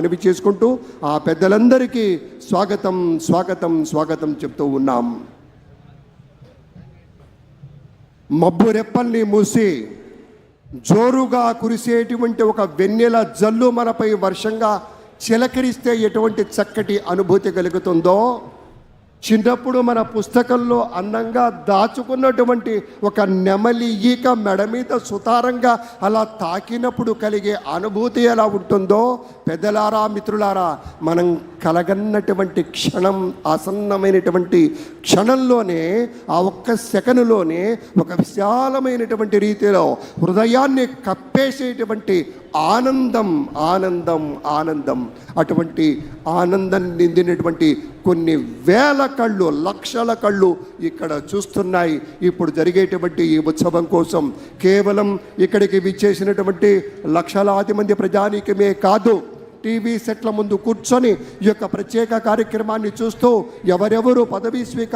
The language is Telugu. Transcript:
మనవి చేసుకుంటూ ఆ పెద్దలందరికీ స్వాగతం స్వాగతం స్వాగతం చెప్తూ ఉన్నాం. మబ్బు రెప్పల్ని మూసి జోరుగా కురిసేటువంటి ఒక వెన్నెల జల్లు మనపై వర్షంగా చిలకరిస్తే ఎటువంటి చక్కటి అనుభూతి కలుగుతుందో, చిన్నప్పుడు మన పుస్తకంలో అందంగా దాచుకున్నటువంటి ఒక నెమలి ఈక మెడ మీద సుతారంగా అలా తాకినప్పుడు కలిగే అనుభూతి ఎలా ఉంటుందో, పెద్దలారా మిత్రులారా, మనం కలగన్నటువంటి క్షణం, ఆసన్నమైనటువంటి క్షణంలోనే, ఆ ఒక్క సెకనులోనే ఒక విశాలమైనటువంటి రీతిలో హృదయాన్ని కప్పేసేటువంటి ఆనందం ఆనందం ఆనందం అటువంటి ఆనందం నిందినటువంటి కొన్ని వేల కళ్ళు, లక్షల కళ్ళు ఇక్కడ చూస్తున్నాయి. ఇప్పుడు జరిగేటువంటి ఈ ఉత్సవం కోసం కేవలం ఇక్కడికి విచ్చేసినటువంటి లక్షలాది మంది ప్రజానీకమే కాదు, టీవీ సెట్ల ముందు కూర్చొని ఈ యొక్క ప్రత్యేక కార్యక్రమాన్ని చూస్తూ ఎవరెవరు పదవీ స్వీకారం